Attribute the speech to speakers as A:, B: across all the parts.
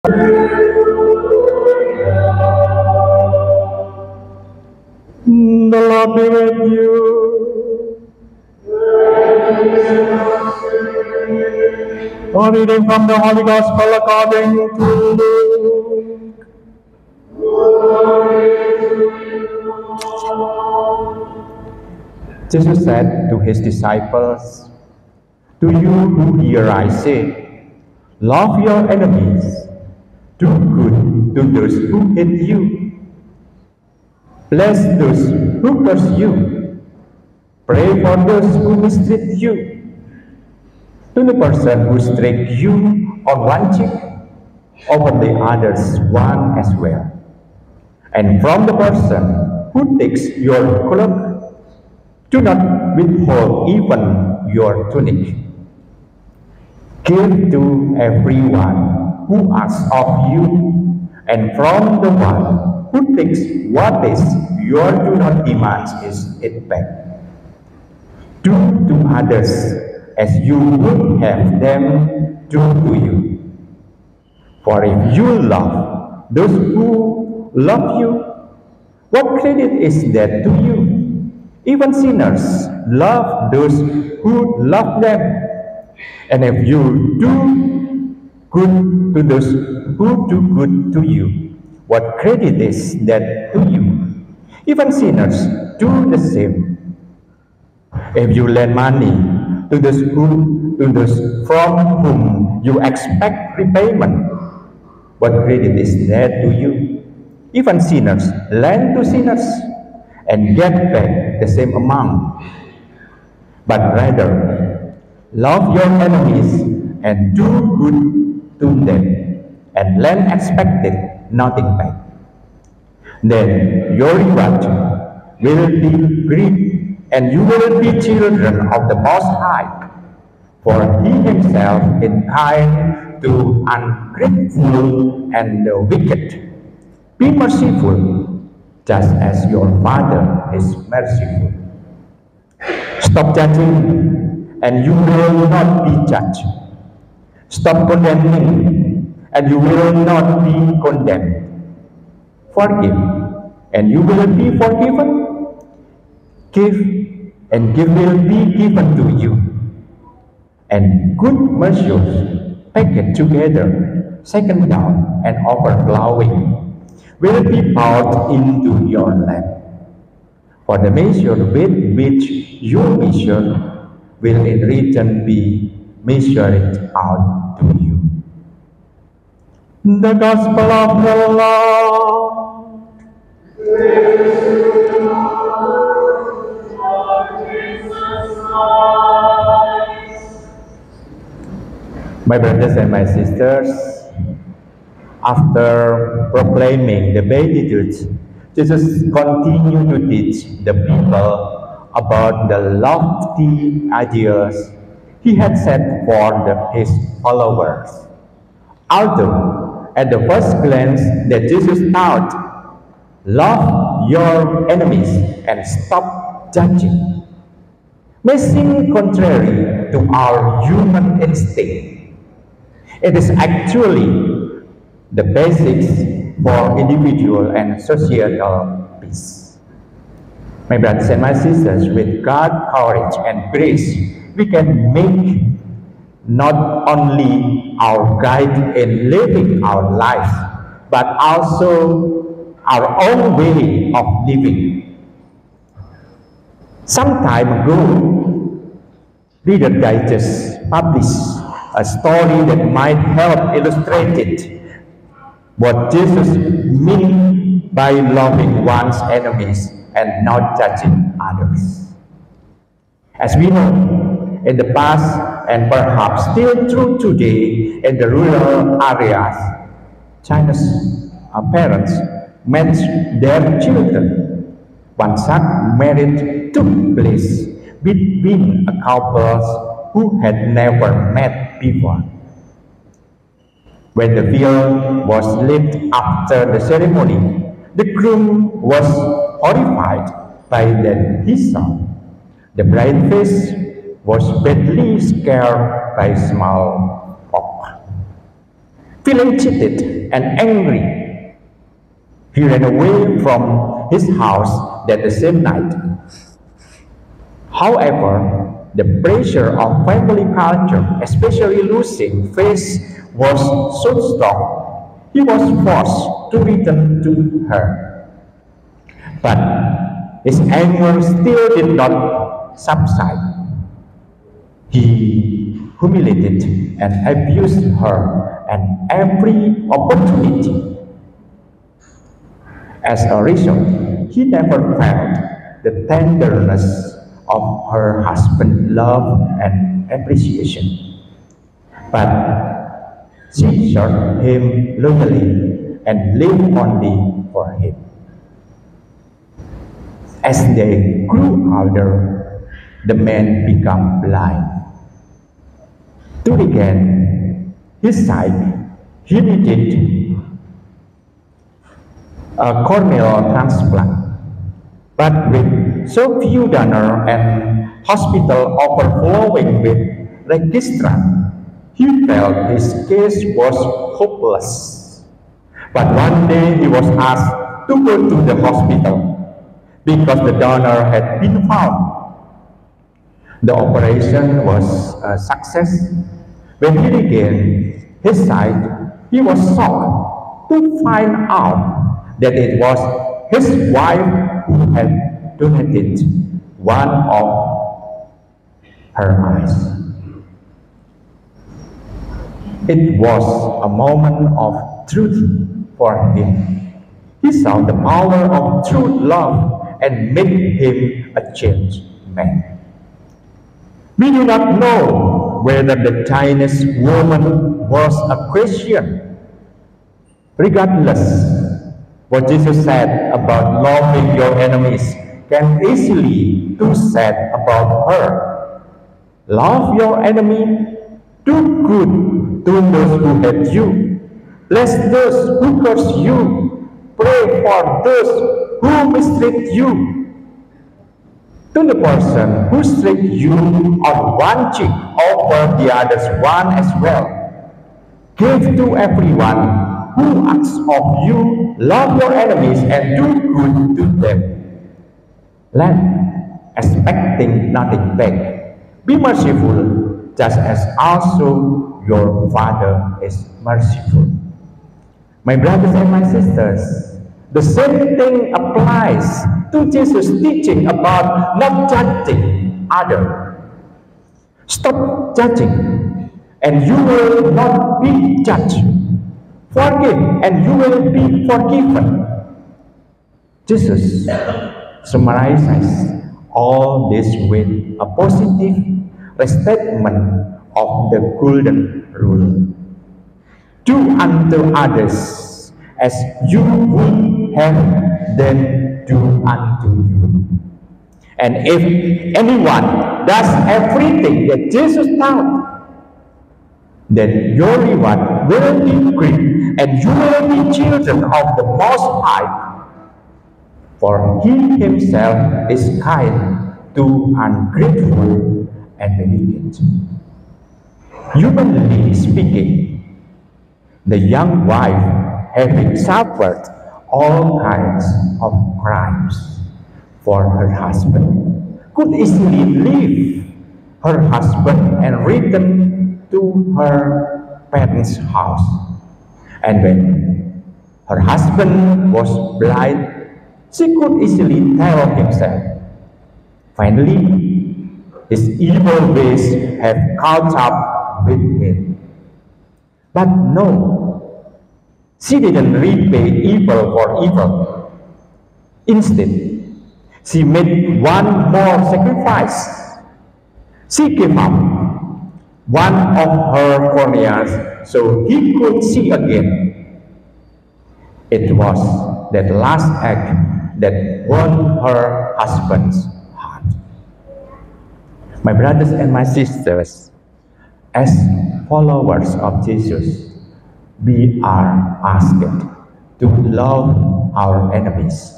A: The Lord be with you. A reading from the Holy Gospel according to Luke. Jesus said to his disciples, "To you who hear I say, love your enemies, do good to those who hate you, bless those who curse you, pray for those who mistreat you. To the person who strikes you on one cheek, offer the others one as well. And from the person who takes your cloak, do not withhold even your tunic. Give to everyone who asks of you, and from the one who takes what is yours, do not demand it back. Do to others as you would have them do to you. For if you love those who love you, what credit is that to you? Even sinners love those who love them. And if you do good to those who do good to you, what credit is that to you? Even sinners do the same. If you lend money to those from whom you expect repayment, what credit is that to you? Even sinners lend to sinners and get back the same amount. But rather, love your enemies and do good to them, and lend expecting nothing back. Then your reward will be great, and you will be children of the Most High, for He Himself is kind to ungrateful and the wicked. Be merciful, just as your Father is merciful. Stop judging, and you will not be judged. Stop condemning, and you will not be condemned. Forgive, and you will be forgiven. Give, and give will be given to you. And good measures, packed together, shaken down, and overflowing, will be poured into your lap. For the measure with which you measure will in return be measured out to you." The Gospel of the Lord. My brothers and my sisters, after proclaiming the Beatitudes, Jesus continued to teach the people about the lofty ideas He had set for His followers. Although, at the first glance that Jesus taught, love your enemies and stop judging, may seem contrary to our human instinct. It is actually the basics for individual and societal peace. My brothers and my sisters, with God's courage and grace, we can make not only our guide in living our lives, but also our own way of living. Some time ago, Reader Digest published a story that might help illustrate what Jesus meant by loving one's enemies and not judging others. As we know, in the past and perhaps still true today in the rural areas, Chinese parents met their children. One such marriage took place between a couple who had never met before. When the veil was lifted after the ceremony, the groom was horrified by that he saw. The bride's face was badly scared by smallpox. Feeling cheated and angry, he ran away from his house that the same night. However, the pressure of family culture, especially losing face, was so strong, he was forced to return to her. But his anger still did not subside. He humiliated and abused her at every opportunity. As a result, he never felt the tenderness of her husband's love and appreciation. But she served him loyally and lived only for him. As they grew older, the man became blind. To regain his sight, he needed a corneal transplant. But with so few donors and hospital overflowing with registrants, he felt his case was hopeless. But one day he was asked to go to the hospital because the donor had been found. The operation was a success. When he regained his sight, he was shocked to find out that it was his wife who had donated one of her eyes. It was a moment of truth for him. He saw the power of true love and made him a changed man. We do not know whether the Chinese woman was a Christian. Regardless, what Jesus said about loving your enemies can easily be said about her. Love your enemy, do good to those who hate you, bless those who curse you, pray for those who mistreat you. To the person who treats you on one cheek, offer the other's one as well. Give to everyone who asks of you, love your enemies and do good to them. Expecting nothing back. Be merciful, just as also your Father is merciful. My brothers and my sisters, the same thing applies to Jesus' teaching about not judging others. Stop judging, and you will not be judged. Forgive, and you will be forgiven. Jesus summarizes all this with a positive restatement of the golden rule. Do unto others as you would have them do unto you. And if anyone does everything that Jesus taught, then your reward will be great, and you will be children of the Most High. For He Himself is kind to ungrateful and the wicked. Humanly speaking, the young wife, having suffered all kinds of crimes for her husband, could easily leave her husband and return to her parents' house. And when her husband was blind, she could easily tell himself, finally, his evil ways have caught up with him. But no, she didn't repay evil for evil. Instead, she made one more sacrifice. She gave up one of her corneas so he could see again. It was that last act that won her husband's heart. My brothers and my sisters, as followers of Jesus, we are asked to love our enemies.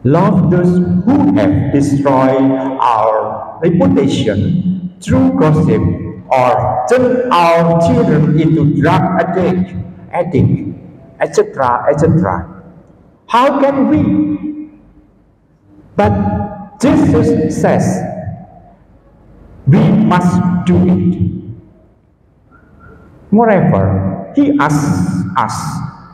A: Love those who have destroyed our reputation through gossip or turn our children into drug addict, etc., etc. How can we? But Jesus says we must do it. Moreover, he asks us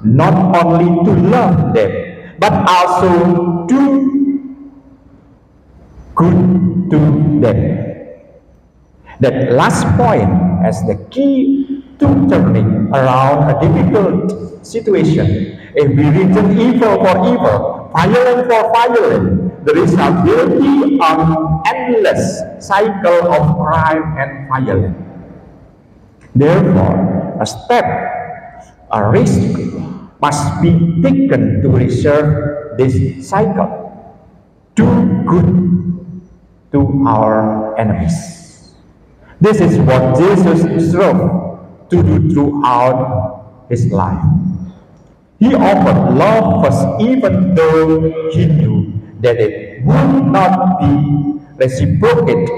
A: not only to love them, but also do good to them. That last point as the key to turning around a difficult situation. If we return evil for evil, violence for violence, the result will be an endless cycle of crime and violence. Therefore, a risk must be taken to reserve this cycle. Do good to our enemies. This is what Jesus strove to do throughout his life. He offered love first, even though he knew that it would not be reciprocated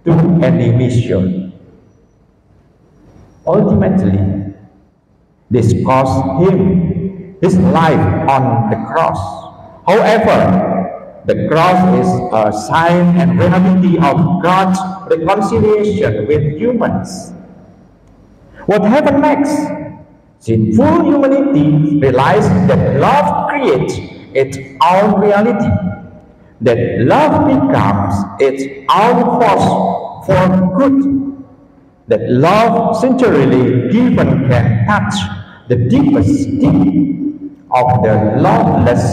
A: to any mission. Ultimately, this cost him his life on the cross. However, the cross is a sign and reality of God's reconciliation with humans. What happened next? Sinful humanity realized that love creates its own reality, that love becomes its own force for good, that love sincerely given can touch the deepest deep of the loveless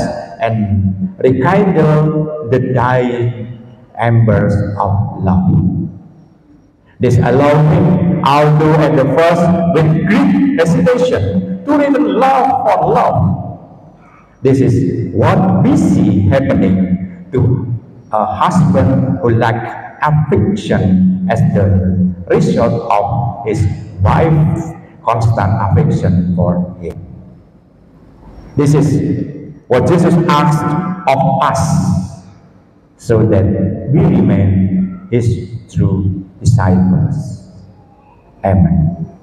A: and rekindle the dying embers of love. This allowed him, although at the first with great hesitation, to return love for love. This is what we see happening to a husband who lacked affection as the result of his wife's constant affection for him. This is what Jesus asked of us, so that we remain his true disciples. Amen.